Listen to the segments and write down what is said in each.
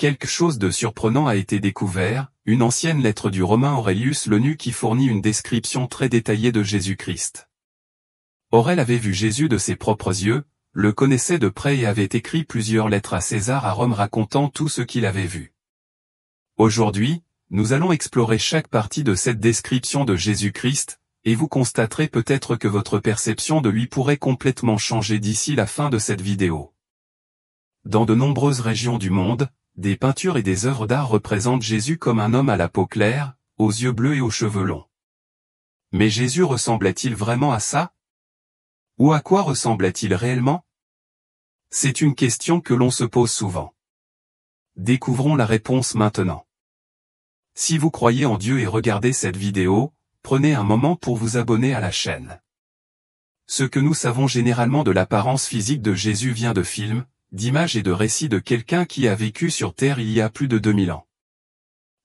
quelque chose de surprenant a été découvert, une ancienne lettre du Romain Aurelius Launu qui fournit une description très détaillée de Jésus-Christ. Aurèle avait vu Jésus de ses propres yeux, le connaissait de près et avait écrit plusieurs lettres à César à Rome racontant tout ce qu'il avait vu. Aujourd'hui, nous allons explorer chaque partie de cette description de Jésus-Christ, et vous constaterez peut-être que votre perception de lui pourrait complètement changer d'ici la fin de cette vidéo. Dans de nombreuses régions du monde, des peintures et des œuvres d'art représentent Jésus comme un homme à la peau claire, aux yeux bleus et aux cheveux longs. Mais Jésus ressemblait-il vraiment à ça? Ou à quoi ressemblait-il réellement? C'est une question que l'on se pose souvent. Découvrons la réponse maintenant. Si vous croyez en Dieu et regardez cette vidéo, prenez un moment pour vous abonner à la chaîne. Ce que nous savons généralement de l'apparence physique de Jésus vient de films, d'images et de récits de quelqu'un qui a vécu sur Terre il y a plus de 2000 ans.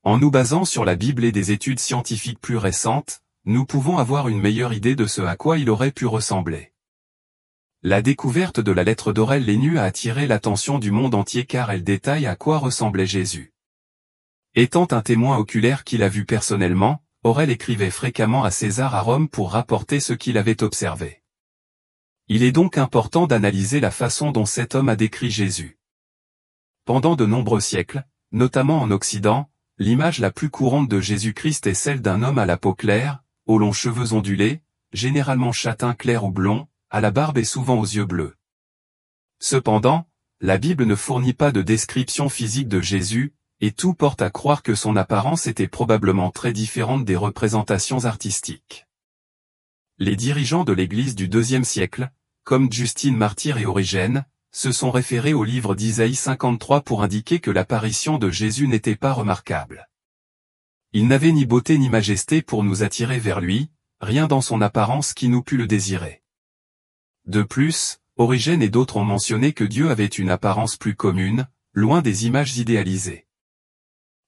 En nous basant sur la Bible et des études scientifiques plus récentes, nous pouvons avoir une meilleure idée de ce à quoi il aurait pu ressembler. La découverte de la lettre d'Aurèle Launu a attiré l'attention du monde entier car elle détaille à quoi ressemblait Jésus. Étant un témoin oculaire qu'il a vu personnellement, Aurèle écrivait fréquemment à César à Rome pour rapporter ce qu'il avait observé. Il est donc important d'analyser la façon dont cet homme a décrit Jésus. Pendant de nombreux siècles, notamment en Occident, l'image la plus courante de Jésus-Christ est celle d'un homme à la peau claire, aux longs cheveux ondulés, généralement châtain clair ou blond, à la barbe et souvent aux yeux bleus. Cependant, la Bible ne fournit pas de description physique de Jésus, et tout porte à croire que son apparence était probablement très différente des représentations artistiques. Les dirigeants de l'Église du IIe siècle, comme Justine Martyr et Origène, se sont référés au livre d'Isaïe 53 pour indiquer que l'apparition de Jésus n'était pas remarquable. Il n'avait ni beauté ni majesté pour nous attirer vers lui, rien dans son apparence qui nous pût le désirer. De plus, Origène et d'autres ont mentionné que Dieu avait une apparence plus commune, loin des images idéalisées.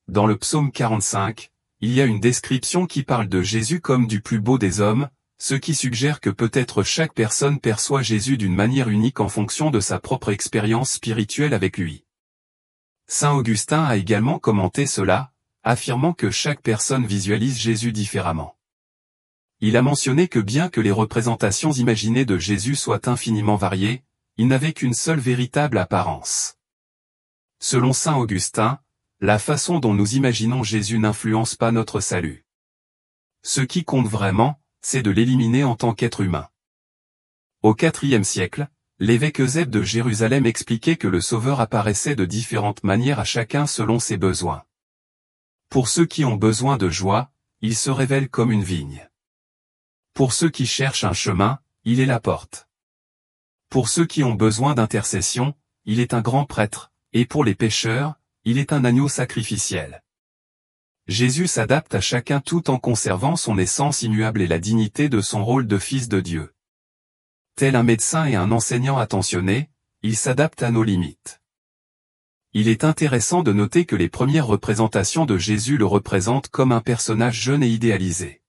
Dans le psaume 45, il y a une description qui parle de Jésus comme du plus beau des hommes, ce qui suggère que peut-être chaque personne perçoit Jésus d'une manière unique en fonction de sa propre expérience spirituelle avec lui. Saint Augustin a également commenté cela, affirmant que chaque personne visualise Jésus différemment. Il a mentionné que bien que les représentations imaginées de Jésus soient infiniment variées, il n'avait qu'une seule véritable apparence. Selon Saint Augustin, la façon dont nous imaginons Jésus n'influence pas notre salut. Ce qui compte vraiment, c'est de l'éliminer en tant qu'être humain. Au IVe siècle, l'évêque Eusèbe de Jérusalem expliquait que le Sauveur apparaissait de différentes manières à chacun selon ses besoins. Pour ceux qui ont besoin de joie, il se révèle comme une vigne. Pour ceux qui cherchent un chemin, il est la porte. Pour ceux qui ont besoin d'intercession, il est un grand prêtre, et pour les pécheurs, il est un agneau sacrificiel. Jésus s'adapte à chacun tout en conservant son essence immuable et la dignité de son rôle de fils de Dieu. Tel un médecin et un enseignant attentionné, il s'adapte à nos limites. Il est intéressant de noter que les premières représentations de Jésus le représentent comme un personnage jeune et idéalisé.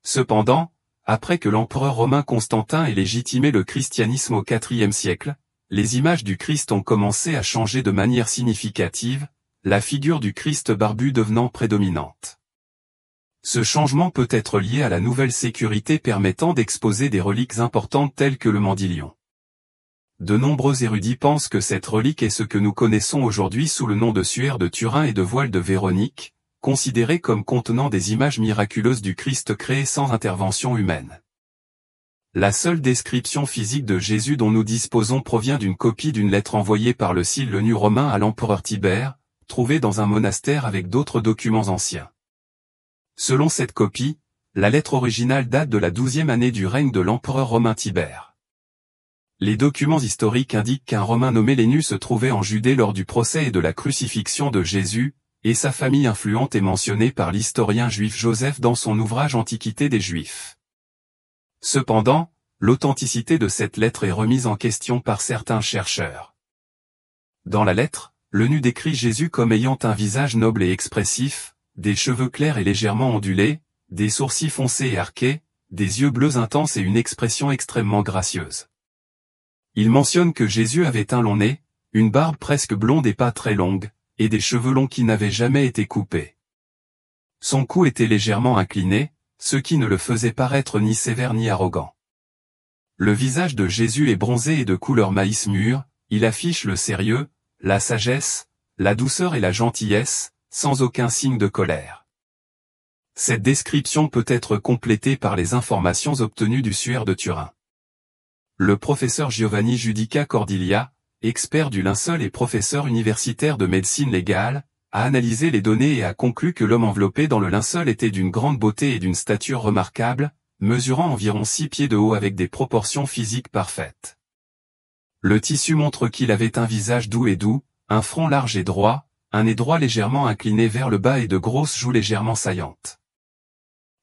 Cependant, après que l'empereur romain Constantin ait légitimé le christianisme au IVe siècle, les images du Christ ont commencé à changer de manière significative, la figure du Christ barbu devenant prédominante. Ce changement peut être lié à la nouvelle sécurité permettant d'exposer des reliques importantes telles que le mandilion. De nombreux érudits pensent que cette relique est ce que nous connaissons aujourd'hui sous le nom de suaire de Turin et de voile de Véronique, considérée comme contenant des images miraculeuses du Christ créées sans intervention humaine. La seule description physique de Jésus dont nous disposons provient d'une copie d'une lettre envoyée par le Sylle Launu romain à l'empereur Tibère, trouvée dans un monastère avec d'autres documents anciens. Selon cette copie, la lettre originale date de la 12e année du règne de l'empereur romain Tibère. Les documents historiques indiquent qu'un Romain nommé Laenu se trouvait en Judée lors du procès et de la crucifixion de Jésus, et sa famille influente est mentionnée par l'historien juif Joseph dans son ouvrage Antiquité des Juifs. Cependant, l'authenticité de cette lettre est remise en question par certains chercheurs. Dans la lettre, Laenu décrit Jésus comme ayant un visage noble et expressif, des cheveux clairs et légèrement ondulés, des sourcils foncés et arqués, des yeux bleus intenses et une expression extrêmement gracieuse. Il mentionne que Jésus avait un long nez, une barbe presque blonde et pas très longue, et des cheveux longs qui n'avaient jamais été coupés. Son cou était légèrement incliné, ce qui ne le faisait paraître ni sévère ni arrogant. Le visage de Jésus est bronzé et de couleur maïs mûr, il affiche le sérieux, la sagesse, la douceur et la gentillesse, sans aucun signe de colère. Cette description peut être complétée par les informations obtenues du suaire de Turin. Le professeur Giovanni Giudica Cordiglia, expert du linceul et professeur universitaire de médecine légale, a analysé les données et a conclu que l'homme enveloppé dans le linceul était d'une grande beauté et d'une stature remarquable, mesurant environ 6 pieds de haut avec des proportions physiques parfaites. Le tissu montre qu'il avait un visage doux, un front large et droit, un nez droit légèrement incliné vers le bas et de grosses joues légèrement saillantes.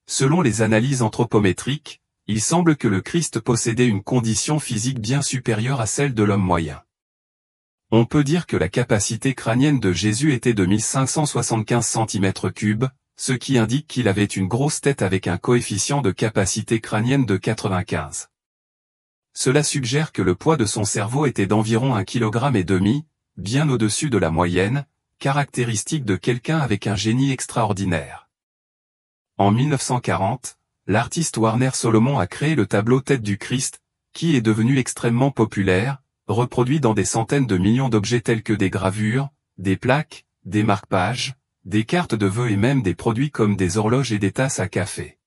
Selon les analyses anthropométriques, il semble que le Christ possédait une condition physique bien supérieure à celle de l'homme moyen. On peut dire que la capacité crânienne de Jésus était de 1575 cm3, ce qui indique qu'il avait une grosse tête avec un coefficient de capacité crânienne de 95. Cela suggère que le poids de son cerveau était d'environ 1,5 kg, bien au-dessus de la moyenne, caractéristique de quelqu'un avec un génie extraordinaire. En 1940, l'artiste Warner Solomon a créé le tableau Tête du Christ, qui est devenu extrêmement populaire, reproduit dans des centaines de millions d'objets tels que des gravures, des plaques, des marque-pages, des cartes de vœux et même des produits comme des horloges et des tasses à café.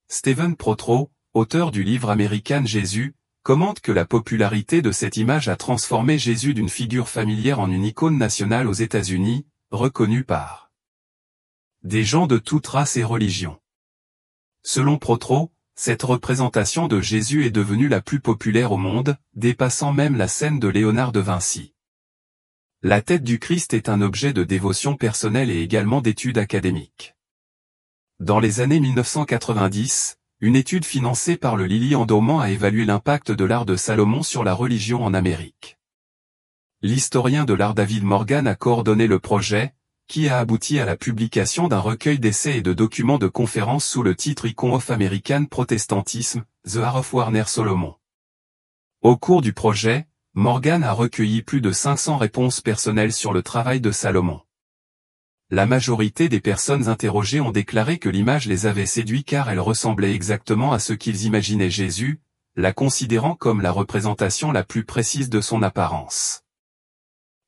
Stephen Prothro, auteur du livre American Jésus, commente que la popularité de cette image a transformé Jésus d'une figure familière en une icône nationale aux États-Unis, reconnue par des gens de toute race et religion. Selon Prothro, cette représentation de Jésus est devenue la plus populaire au monde, dépassant même la scène de Léonard de Vinci. La tête du Christ est un objet de dévotion personnelle et également d'étude académique. Dans les années 1990, une étude financée par le Lilly Endowment a évalué l'impact de l'art de Salomon sur la religion en Amérique. L'historien de l'art David Morgan a coordonné le projet, qui a abouti à la publication d'un recueil d'essais et de documents de conférences sous le titre Icon of American Protestantism, The Art of Warner Solomon. Au cours du projet, Morgan a recueilli plus de 500 réponses personnelles sur le travail de Salomon. La majorité des personnes interrogées ont déclaré que l'image les avait séduits car elle ressemblait exactement à ce qu'ils imaginaient Jésus, la considérant comme la représentation la plus précise de son apparence.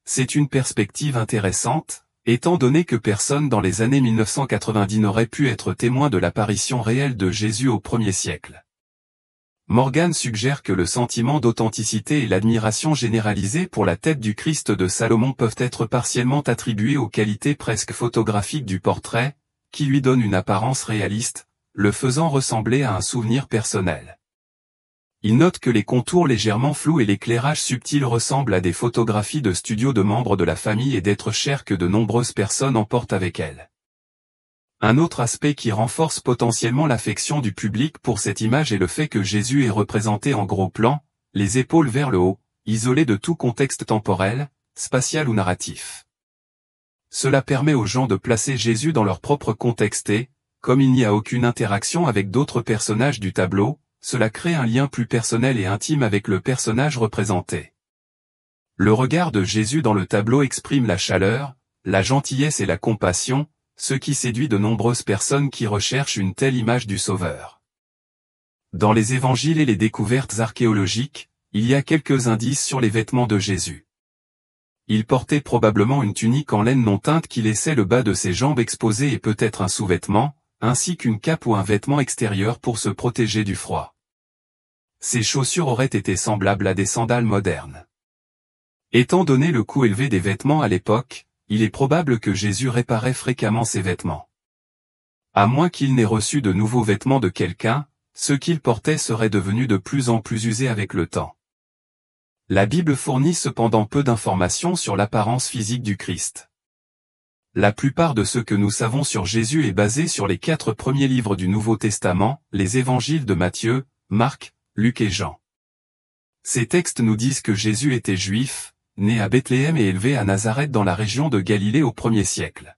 C'est une perspective intéressante, étant donné que personne dans les années 1990 n'aurait pu être témoin de l'apparition réelle de Jésus au 1er siècle. Morgan suggère que le sentiment d'authenticité et l'admiration généralisée pour la tête du Christ de Salomon peuvent être partiellement attribués aux qualités presque photographiques du portrait, qui lui donnent une apparence réaliste, le faisant ressembler à un souvenir personnel. Il note que les contours légèrement flous et l'éclairage subtil ressemblent à des photographies de studio de membres de la famille et d'êtres chers que de nombreuses personnes emportent avec elles. Un autre aspect qui renforce potentiellement l'affection du public pour cette image est le fait que Jésus est représenté en gros plan, les épaules vers le haut, isolé de tout contexte temporel, spatial ou narratif. Cela permet aux gens de placer Jésus dans leur propre contexte et, comme il n'y a aucune interaction avec d'autres personnages du tableau, cela crée un lien plus personnel et intime avec le personnage représenté. Le regard de Jésus dans le tableau exprime la chaleur, la gentillesse et la compassion, ce qui séduit de nombreuses personnes qui recherchent une telle image du Sauveur. Dans les évangiles et les découvertes archéologiques, il y a quelques indices sur les vêtements de Jésus. Il portait probablement une tunique en laine non teinte qui laissait le bas de ses jambes exposé et peut-être un sous-vêtement, ainsi qu'une cape ou un vêtement extérieur pour se protéger du froid. Ses chaussures auraient été semblables à des sandales modernes. Étant donné le coût élevé des vêtements à l'époque, il est probable que Jésus réparait fréquemment ses vêtements. À moins qu'il n'ait reçu de nouveaux vêtements de quelqu'un, ceux qu'il portait seraient devenus de plus en plus usés avec le temps. La Bible fournit cependant peu d'informations sur l'apparence physique du Christ. La plupart de ce que nous savons sur Jésus est basé sur les 4 premiers livres du Nouveau Testament, les évangiles de Matthieu, Marc, Luc et Jean. Ces textes nous disent que Jésus était juif, né à Bethléem et élevé à Nazareth dans la région de Galilée au 1er siècle.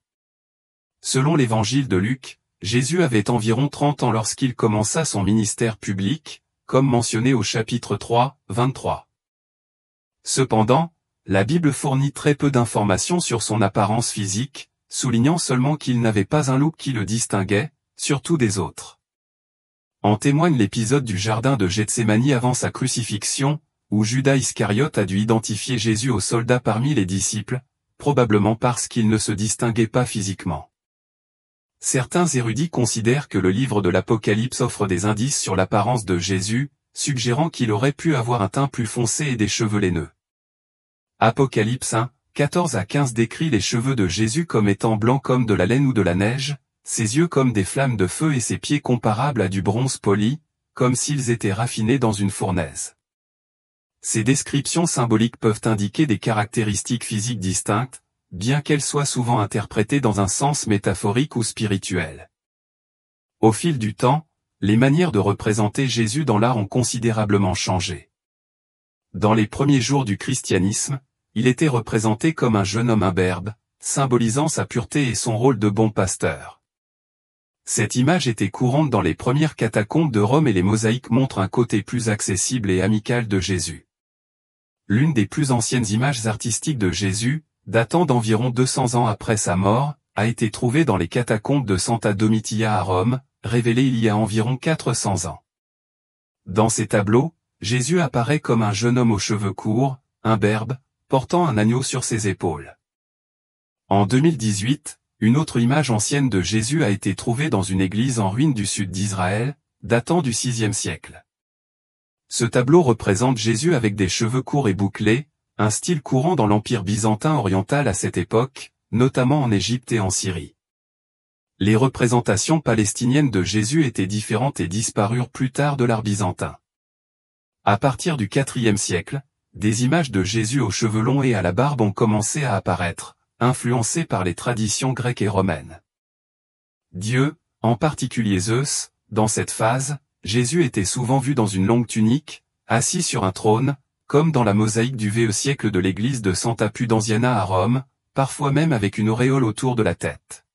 Selon l'évangile de Luc, Jésus avait environ 30 ans lorsqu'il commença son ministère public, comme mentionné au chapitre 3, 23. Cependant, la Bible fournit très peu d'informations sur son apparence physique, soulignant seulement qu'il n'avait pas un look qui le distinguait, surtout des autres. En témoigne l'épisode du jardin de Gethsémani avant sa crucifixion, où Judas Iscariote a dû identifier Jésus aux soldats parmi les disciples, probablement parce qu'il ne se distinguait pas physiquement. Certains érudits considèrent que le livre de l'Apocalypse offre des indices sur l'apparence de Jésus, suggérant qu'il aurait pu avoir un teint plus foncé et des cheveux laineux. Apocalypse 1, 14 à 15 décrit les cheveux de Jésus comme étant blancs comme de la laine ou de la neige, ses yeux comme des flammes de feu et ses pieds comparables à du bronze poli, comme s'ils étaient raffinés dans une fournaise. Ces descriptions symboliques peuvent indiquer des caractéristiques physiques distinctes, bien qu'elles soient souvent interprétées dans un sens métaphorique ou spirituel. Au fil du temps, les manières de représenter Jésus dans l'art ont considérablement changé. Dans les premiers jours du christianisme, il était représenté comme un jeune homme imberbe, symbolisant sa pureté et son rôle de bon pasteur. Cette image était courante dans les premières catacombes de Rome et les mosaïques montrent un côté plus accessible et amical de Jésus. L'une des plus anciennes images artistiques de Jésus, datant d'environ 200 ans après sa mort, a été trouvée dans les catacombes de Santa Domitia à Rome, révélée il y a environ 400 ans. Dans ces tableaux, Jésus apparaît comme un jeune homme aux cheveux courts, imberbe, portant un agneau sur ses épaules. En 2018, une autre image ancienne de Jésus a été trouvée dans une église en ruine du sud d'Israël, datant du VIe siècle. Ce tableau représente Jésus avec des cheveux courts et bouclés, un style courant dans l'Empire byzantin oriental à cette époque, notamment en Égypte et en Syrie. Les représentations palestiniennes de Jésus étaient différentes et disparurent plus tard de l'art byzantin. À partir du IVe siècle, des images de Jésus aux cheveux longs et à la barbe ont commencé à apparaître, influencées par les traditions grecques et romaines. Dieu, en particulier Zeus, dans cette phase, Jésus était souvent vu dans une longue tunique, assis sur un trône, comme dans la mosaïque du VE siècle de l'église de Santa Pudenziana à Rome, parfois même avec une auréole autour de la tête.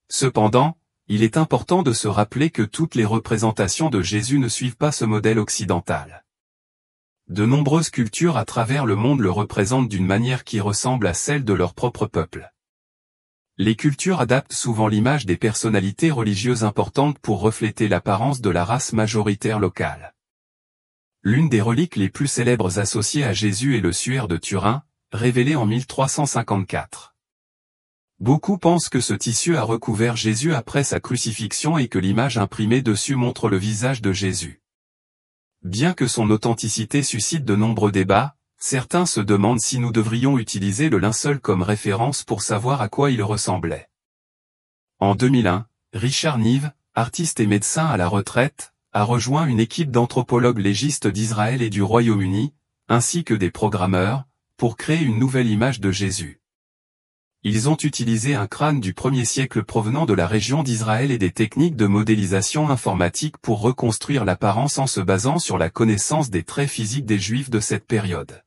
Cependant, il est important de se rappeler que toutes les représentations de Jésus ne suivent pas ce modèle occidental. De nombreuses cultures à travers le monde le représentent d'une manière qui ressemble à celle de leur propre peuple. Les cultures adaptent souvent l'image des personnalités religieuses importantes pour refléter l'apparence de la race majoritaire locale. L'une des reliques les plus célèbres associées à Jésus est le suaire de Turin, révélé en 1354. Beaucoup pensent que ce tissu a recouvert Jésus après sa crucifixion et que l'image imprimée dessus montre le visage de Jésus. Bien que son authenticité suscite de nombreux débats, certains se demandent si nous devrions utiliser le linceul comme référence pour savoir à quoi il ressemblait. En 2001, Richard Nive, artiste et médecin à la retraite, a rejoint une équipe d'anthropologues légistes d'Israël et du Royaume-Uni, ainsi que des programmeurs, pour créer une nouvelle image de Jésus. Ils ont utilisé un crâne du 1er siècle provenant de la région d'Israël et des techniques de modélisation informatique pour reconstruire l'apparence en se basant sur la connaissance des traits physiques des Juifs de cette période.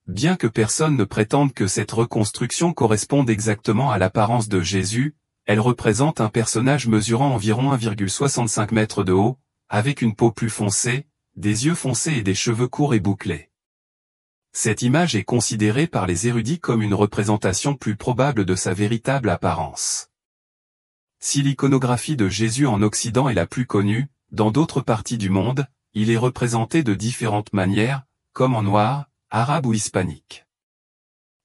Bien que personne ne prétende que cette reconstruction corresponde exactement à l'apparence de Jésus, elle représente un personnage mesurant environ 1,65 m de haut, avec une peau plus foncée, des yeux foncés et des cheveux courts et bouclés. Cette image est considérée par les érudits comme une représentation plus probable de sa véritable apparence. Si l'iconographie de Jésus en Occident est la plus connue, dans d'autres parties du monde, il est représenté de différentes manières, comme en noir, arabe ou hispanique.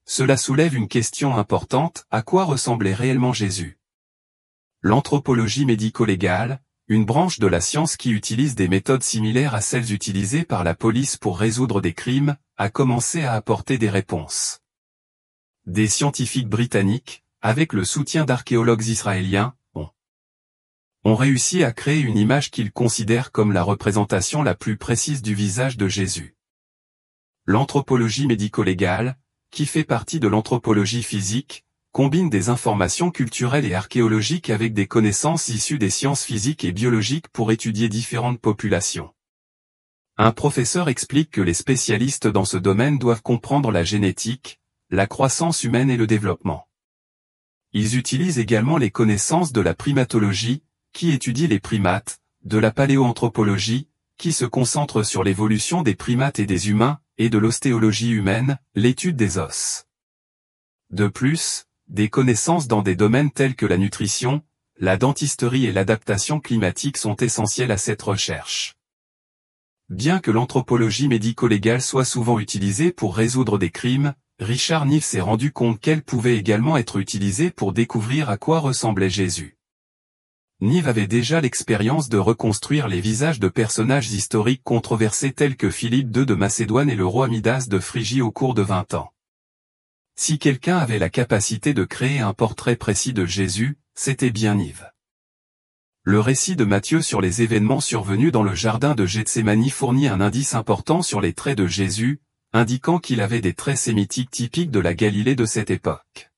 Cela soulève une question importante, à quoi ressemblait réellement Jésus? L'anthropologie médico-légale, une branche de la science qui utilise des méthodes similaires à celles utilisées par la police pour résoudre des crimes, a commencé à apporter des réponses. Des scientifiques britanniques, avec le soutien d'archéologues israéliens, ont réussi à créer une image qu'ils considèrent comme la représentation la plus précise du visage de Jésus. L'anthropologie médico-légale, qui fait partie de l'anthropologie physique, combine des informations culturelles et archéologiques avec des connaissances issues des sciences physiques et biologiques pour étudier différentes populations. Un professeur explique que les spécialistes dans ce domaine doivent comprendre la génétique, la croissance humaine et le développement. Ils utilisent également les connaissances de la primatologie, qui étudie les primates, de la paléoanthropologie, qui se concentre sur l'évolution des primates et des humains, et de l'ostéologie humaine, l'étude des os. De plus, des connaissances dans des domaines tels que la nutrition, la dentisterie et l'adaptation climatique sont essentielles à cette recherche. Bien que l'anthropologie médico-légale soit souvent utilisée pour résoudre des crimes, Richard Neave s'est rendu compte qu'elle pouvait également être utilisée pour découvrir à quoi ressemblait Jésus. Neave avait déjà l'expérience de reconstruire les visages de personnages historiques controversés tels que Philippe II de Macédoine et le roi Midas de Phrygie au cours de 20 ans. Si quelqu'un avait la capacité de créer un portrait précis de Jésus, c'était bien Neave. Le récit de Matthieu sur les événements survenus dans le jardin de Gethsémani fournit un indice important sur les traits de Jésus, indiquant qu'il avait des traits sémitiques typiques de la Galilée de cette époque.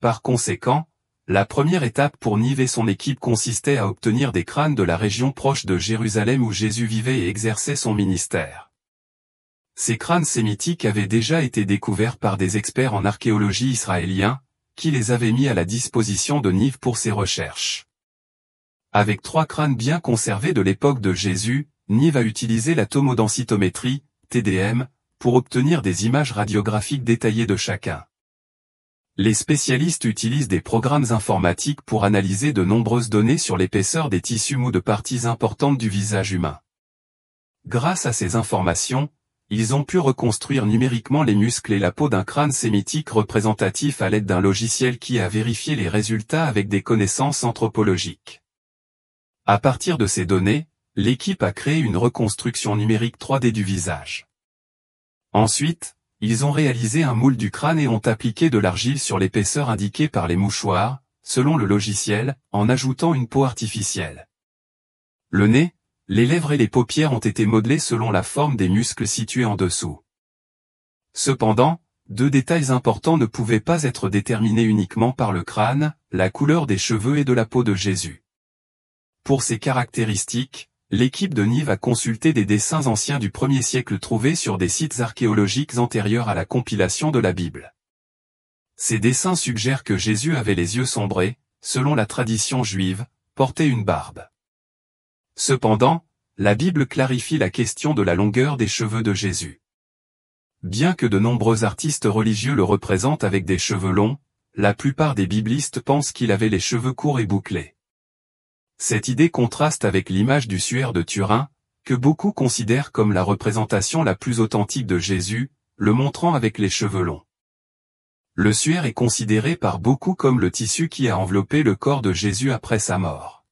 Par conséquent, la première étape pour Neave et son équipe consistait à obtenir des crânes de la région proche de Jérusalem où Jésus vivait et exerçait son ministère. Ces crânes sémitiques avaient déjà été découverts par des experts en archéologie israéliens, qui les avaient mis à la disposition de Neave pour ses recherches. Avec 3 crânes bien conservés de l'époque de Jésus, Neave a utilisé la tomodensitométrie, TDM, pour obtenir des images radiographiques détaillées de chacun. Les spécialistes utilisent des programmes informatiques pour analyser de nombreuses données sur l'épaisseur des tissus mous de parties importantes du visage humain. Grâce à ces informations, ils ont pu reconstruire numériquement les muscles et la peau d'un crâne sémitique représentatif à l'aide d'un logiciel qui a vérifié les résultats avec des connaissances anthropologiques. À partir de ces données, l'équipe a créé une reconstruction numérique 3D du visage. Ensuite, ils ont réalisé un moule du crâne et ont appliqué de l'argile sur l'épaisseur indiquée par les mouchoirs, selon le logiciel, en ajoutant une peau artificielle. Le nez, les lèvres et les paupières ont été modelés selon la forme des muscles situés en dessous. Cependant, 2 détails importants ne pouvaient pas être déterminés uniquement par le crâne, la couleur des cheveux et de la peau de Jésus. Pour ces caractéristiques, l'équipe de Neave a consulté des dessins anciens du 1er siècle trouvés sur des sites archéologiques antérieurs à la compilation de la Bible. Ces dessins suggèrent que Jésus avait les yeux sombrés, selon la tradition juive, portait une barbe. Cependant, la Bible clarifie la question de la longueur des cheveux de Jésus. Bien que de nombreux artistes religieux le représentent avec des cheveux longs, la plupart des biblistes pensent qu'il avait les cheveux courts et bouclés. Cette idée contraste avec l'image du suaire de Turin, que beaucoup considèrent comme la représentation la plus authentique de Jésus, le montrant avec les cheveux longs. Le suaire est considéré par beaucoup comme le tissu qui a enveloppé le corps de Jésus après sa mort.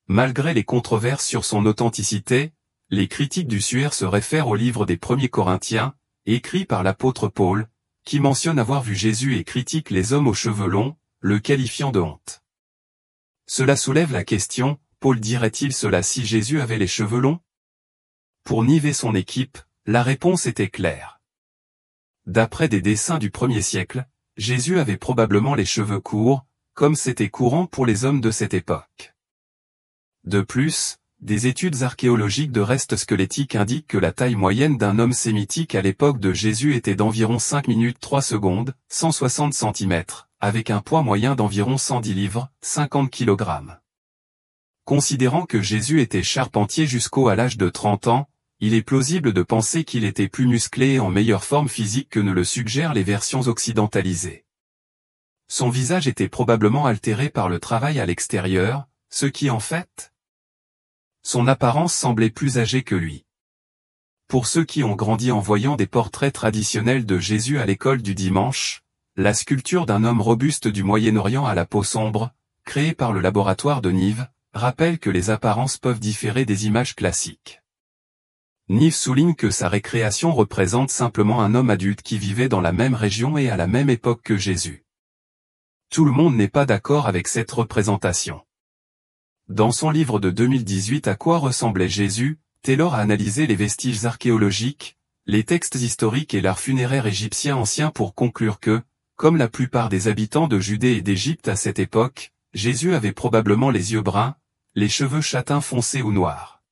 Malgré les controverses sur son authenticité, les critiques du suaire se réfèrent au livre des 1er Corinthiens, écrit par l'apôtre Paul, qui mentionne avoir vu Jésus et critique les hommes aux cheveux longs, le qualifiant de honte. Cela soulève la question, Paul dirait-il cela si Jésus avait les cheveux longs? Pour Neave et son équipe, la réponse était claire. D'après des dessins du 1er siècle, Jésus avait probablement les cheveux courts, comme c'était courant pour les hommes de cette époque. De plus, des études archéologiques de restes squelettiques indiquent que la taille moyenne d'un homme sémitique à l'époque de Jésus était d'environ 5 minutes 3 secondes, 160 cm, avec un poids moyen d'environ 110 livres, 50 kg. Considérant que Jésus était charpentier à l'âge de 30 ans, il est plausible de penser qu'il était plus musclé et en meilleure forme physique que ne le suggèrent les versions occidentalisées. Son visage était probablement altéré par le travail à l'extérieur, ce qui en fait, son apparence semblait plus âgée que lui. Pour ceux qui ont grandi en voyant des portraits traditionnels de Jésus à l'école du dimanche, la sculpture d'un homme robuste du Moyen-Orient à la peau sombre, créée par le laboratoire de Neave, rappelle que les apparences peuvent différer des images classiques. Neave souligne que sa récréation représente simplement un homme adulte qui vivait dans la même région et à la même époque que Jésus. Tout le monde n'est pas d'accord avec cette représentation. Dans son livre de 2018 À quoi ressemblait Jésus, Taylor a analysé les vestiges archéologiques, les textes historiques et l'art funéraire égyptien ancien pour conclure que, comme la plupart des habitants de Judée et d'Égypte à cette époque, Jésus avait probablement les yeux bruns, les cheveux châtains foncés ou noirs,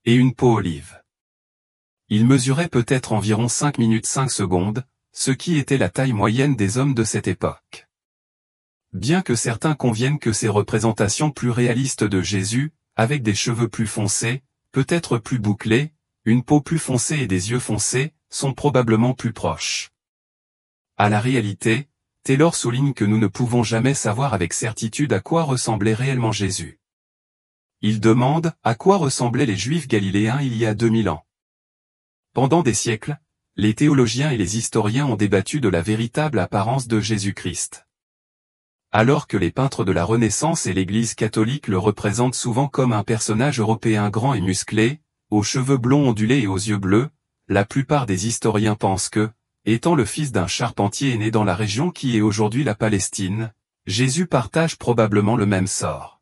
et une peau olive. Il mesurait peut-être environ 5 minutes 5 secondes, ce qui était la taille moyenne des hommes de cette époque. Bien que certains conviennent que ces représentations plus réalistes de Jésus, avec des cheveux plus foncés, peut-être plus bouclés, une peau plus foncée et des yeux foncés, sont probablement plus proches. À la réalité, Taylor souligne que nous ne pouvons jamais savoir avec certitude à quoi ressemblait réellement Jésus. Il demande à quoi ressemblaient les Juifs galiléens il y a 2000 ans. Pendant des siècles, les théologiens et les historiens ont débattu de la véritable apparence de Jésus-Christ. Alors que les peintres de la Renaissance et l'Église catholique le représentent souvent comme un personnage européen grand et musclé, aux cheveux blonds ondulés et aux yeux bleus, la plupart des historiens pensent que, étant le fils d'un charpentier né dans la région qui est aujourd'hui la Palestine, Jésus partage probablement le même sort.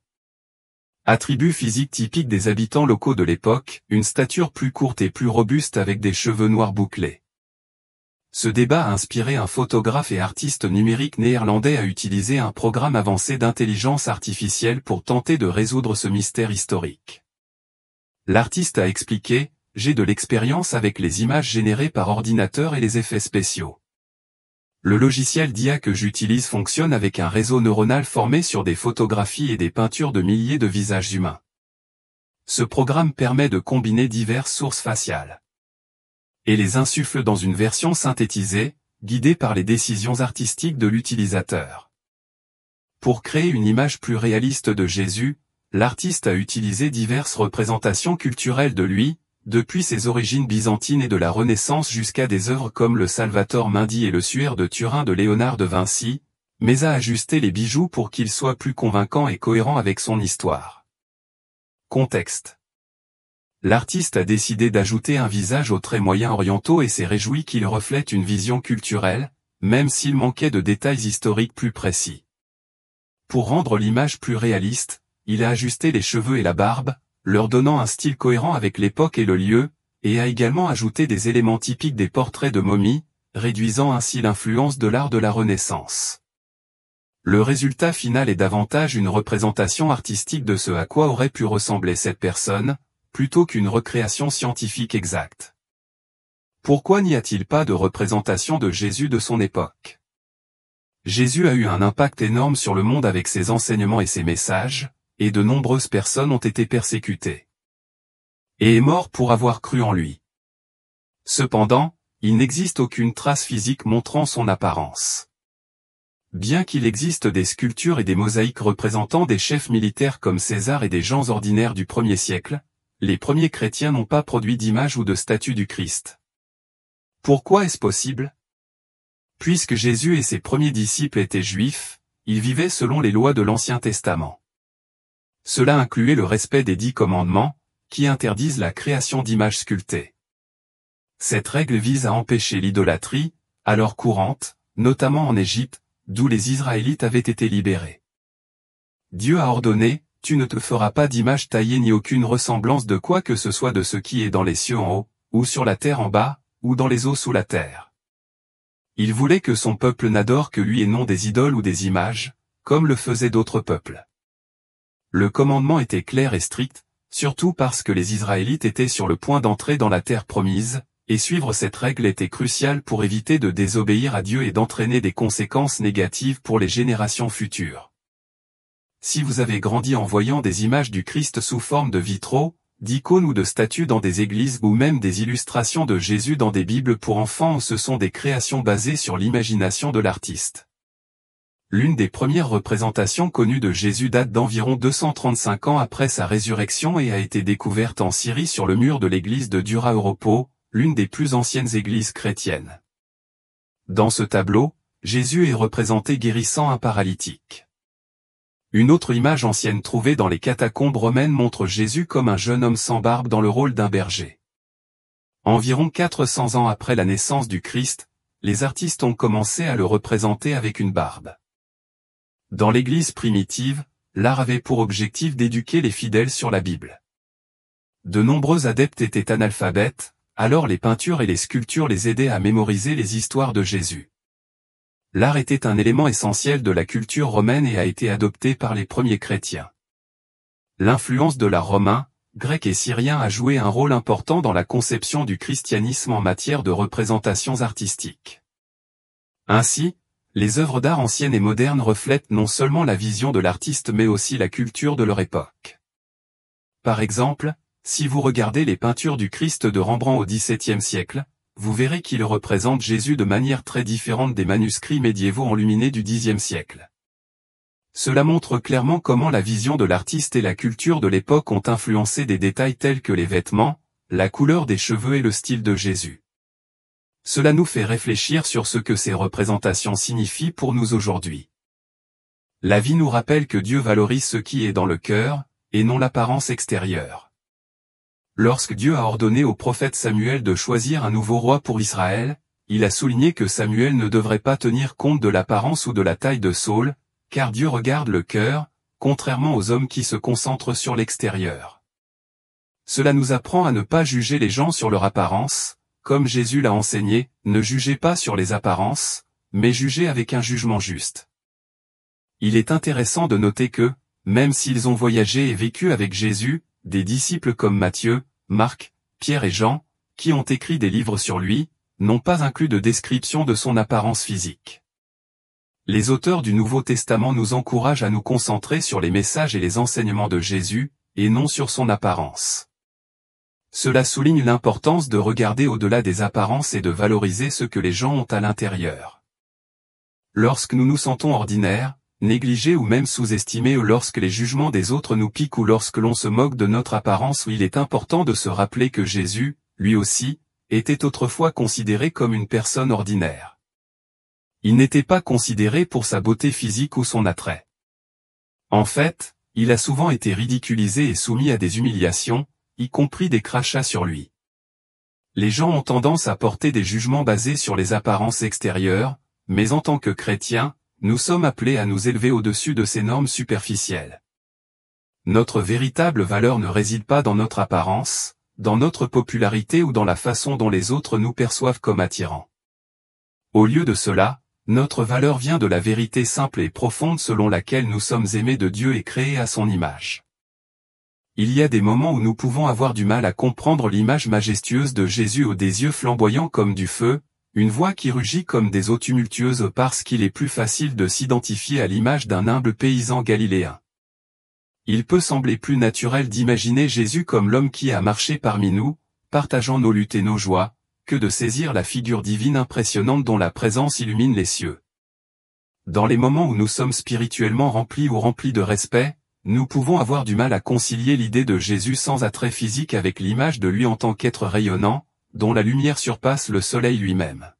Attribut physique typique des habitants locaux de l'époque, une stature plus courte et plus robuste avec des cheveux noirs bouclés. Ce débat a inspiré un photographe et artiste numérique néerlandais à utiliser un programme avancé d'intelligence artificielle pour tenter de résoudre ce mystère historique. L'artiste a expliqué: « J'ai de l'expérience avec les images générées par ordinateur et les effets spéciaux. Le logiciel d'IA que j'utilise fonctionne avec un réseau neuronal formé sur des photographies et des peintures de milliers de visages humains. Ce programme permet de combiner diverses sources faciales et les insuffle dans une version synthétisée, guidée par les décisions artistiques de l'utilisateur. Pour créer une image plus réaliste de Jésus, l'artiste a utilisé diverses représentations culturelles de lui, depuis ses origines byzantines et de la Renaissance jusqu'à des œuvres comme le Salvator Mundi et le Suaire de Turin de Léonard de Vinci, mais a ajusté les bijoux pour qu'ils soient plus convaincants et cohérents avec son histoire. Contexte. L'artiste a décidé d'ajouter un visage aux traits moyens orientaux et s'est réjoui qu'il reflète une vision culturelle, même s'il manquait de détails historiques plus précis. Pour rendre l'image plus réaliste, il a ajusté les cheveux et la barbe, leur donnant un style cohérent avec l'époque et le lieu, et a également ajouté des éléments typiques des portraits de momies, réduisant ainsi l'influence de l'art de la Renaissance. Le résultat final est davantage une représentation artistique de ce à quoi aurait pu ressembler cette personne, plutôt qu'une recréation scientifique exacte. Pourquoi n'y a-t-il pas de représentation de Jésus de son époque? Jésus a eu un impact énorme sur le monde avec ses enseignements et ses messages, et de nombreuses personnes ont été persécutées et est mort pour avoir cru en lui. Cependant, il n'existe aucune trace physique montrant son apparence. Bien qu'il existe des sculptures et des mosaïques représentant des chefs militaires comme César et des gens ordinaires du 1er siècle, les premiers chrétiens n'ont pas produit d'image ou de statue du Christ. Pourquoi est-ce possible? Puisque Jésus et ses premiers disciples étaient juifs, ils vivaient selon les lois de l'Ancien Testament. Cela incluait le respect des 10 commandements, qui interdisent la création d'images sculptées. Cette règle vise à empêcher l'idolâtrie, alors courante, notamment en Égypte, d'où les Israélites avaient été libérés. Dieu a ordonné: « Tu ne te feras pas d'image taillée ni aucune ressemblance de quoi que ce soit de ce qui est dans les cieux en haut, ou sur la terre en bas, ou dans les eaux sous la terre. » Il voulait que son peuple n'adore que lui et non des idoles ou des images, comme le faisaient d'autres peuples. Le commandement était clair et strict, surtout parce que les Israélites étaient sur le point d'entrer dans la terre promise, et suivre cette règle était crucial pour éviter de désobéir à Dieu et d'entraîner des conséquences négatives pour les générations futures. Si vous avez grandi en voyant des images du Christ sous forme de vitraux, d'icônes ou de statues dans des églises ou même des illustrations de Jésus dans des Bibles pour enfants, ce sont des créations basées sur l'imagination de l'artiste. L'une des premières représentations connues de Jésus date d'environ 235 ans après sa résurrection et a été découverte en Syrie sur le mur de l'église de Dura Europo, l'une des plus anciennes églises chrétiennes. Dans ce tableau, Jésus est représenté guérissant un paralytique. Une autre image ancienne trouvée dans les catacombes romaines montre Jésus comme un jeune homme sans barbe dans le rôle d'un berger. Environ 400 ans après la naissance du Christ, les artistes ont commencé à le représenter avec une barbe. Dans l'Église primitive, l'art avait pour objectif d'éduquer les fidèles sur la Bible. De nombreux adeptes étaient analphabètes, alors les peintures et les sculptures les aidaient à mémoriser les histoires de Jésus. L'art était un élément essentiel de la culture romaine et a été adopté par les premiers chrétiens. L'influence de l'art romain, grec et syrien a joué un rôle important dans la conception du christianisme en matière de représentations artistiques. Ainsi, les œuvres d'art anciennes et modernes reflètent non seulement la vision de l'artiste mais aussi la culture de leur époque. Par exemple, si vous regardez les peintures du Christ de Rembrandt au XVIIe siècle, vous verrez qu'il représente Jésus de manière très différente des manuscrits médiévaux enluminés du Xe siècle. Cela montre clairement comment la vision de l'artiste et la culture de l'époque ont influencé des détails tels que les vêtements, la couleur des cheveux et le style de Jésus. Cela nous fait réfléchir sur ce que ces représentations signifient pour nous aujourd'hui. La vie nous rappelle que Dieu valorise ce qui est dans le cœur, et non l'apparence extérieure. Lorsque Dieu a ordonné au prophète Samuel de choisir un nouveau roi pour Israël, il a souligné que Samuel ne devrait pas tenir compte de l'apparence ou de la taille de Saül, car Dieu regarde le cœur, contrairement aux hommes qui se concentrent sur l'extérieur. Cela nous apprend à ne pas juger les gens sur leur apparence, comme Jésus l'a enseigné, ne jugez pas sur les apparences, mais jugez avec un jugement juste. Il est intéressant de noter que, même s'ils ont voyagé et vécu avec Jésus, des disciples comme Matthieu, Marc, Pierre et Jean, qui ont écrit des livres sur lui, n'ont pas inclus de description de son apparence physique. Les auteurs du Nouveau Testament nous encouragent à nous concentrer sur les messages et les enseignements de Jésus, et non sur son apparence. Cela souligne l'importance de regarder au-delà des apparences et de valoriser ce que les gens ont à l'intérieur. Lorsque nous nous sentons ordinaires, négligés ou même sous-estimés, ou lorsque les jugements des autres nous piquent, ou lorsque l'on se moque de notre apparence, il est important de se rappeler que Jésus, lui aussi, était autrefois considéré comme une personne ordinaire. Il n'était pas considéré pour sa beauté physique ou son attrait. En fait, il a souvent été ridiculisé et soumis à des humiliations, y compris des crachats sur lui. Les gens ont tendance à porter des jugements basés sur les apparences extérieures, mais en tant que chrétiens, nous sommes appelés à nous élever au-dessus de ces normes superficielles. Notre véritable valeur ne réside pas dans notre apparence, dans notre popularité ou dans la façon dont les autres nous perçoivent comme attirants. Au lieu de cela, notre valeur vient de la vérité simple et profonde selon laquelle nous sommes aimés de Dieu et créés à son image. Il y a des moments où nous pouvons avoir du mal à comprendre l'image majestueuse de Jésus aux des yeux flamboyants comme du feu, une voix qui rugit comme des eaux tumultueuses, parce qu'il est plus facile de s'identifier à l'image d'un humble paysan galiléen. Il peut sembler plus naturel d'imaginer Jésus comme l'homme qui a marché parmi nous, partageant nos luttes et nos joies, que de saisir la figure divine impressionnante dont la présence illumine les cieux. Dans les moments où nous sommes spirituellement remplis ou remplis de respect, nous pouvons avoir du mal à concilier l'idée de Jésus sans attrait physique avec l'image de lui en tant qu'être rayonnant, dont la lumière surpasse le soleil lui-même.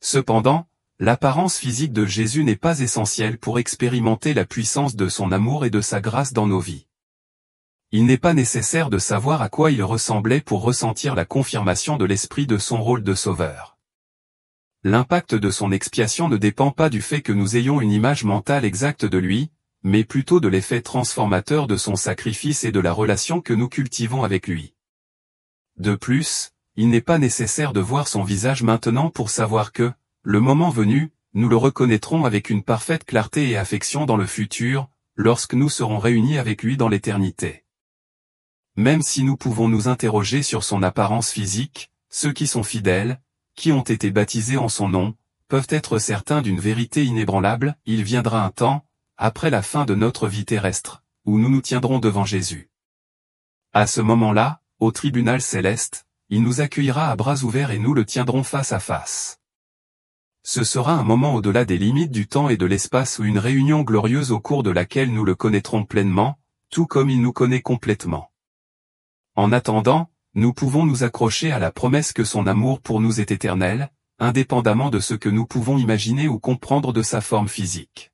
Cependant, l'apparence physique de Jésus n'est pas essentielle pour expérimenter la puissance de son amour et de sa grâce dans nos vies. Il n'est pas nécessaire de savoir à quoi il ressemblait pour ressentir la confirmation de l'esprit de son rôle de sauveur. L'impact de son expiation ne dépend pas du fait que nous ayons une image mentale exacte de lui, mais plutôt de l'effet transformateur de son sacrifice et de la relation que nous cultivons avec lui. De plus, il n'est pas nécessaire de voir son visage maintenant pour savoir que, le moment venu, nous le reconnaîtrons avec une parfaite clarté et affection dans le futur, lorsque nous serons réunis avec lui dans l'éternité. Même si nous pouvons nous interroger sur son apparence physique, ceux qui sont fidèles, qui ont été baptisés en son nom, peuvent être certains d'une vérité inébranlable: il viendra un temps, après la fin de notre vie terrestre, où nous nous tiendrons devant Jésus. À ce moment-là, au tribunal céleste, il nous accueillera à bras ouverts et nous le tiendrons face à face. Ce sera un moment au-delà des limites du temps et de l'espace, ou une réunion glorieuse au cours de laquelle nous le connaîtrons pleinement, tout comme il nous connaît complètement. En attendant, nous pouvons nous accrocher à la promesse que son amour pour nous est éternel, indépendamment de ce que nous pouvons imaginer ou comprendre de sa forme physique.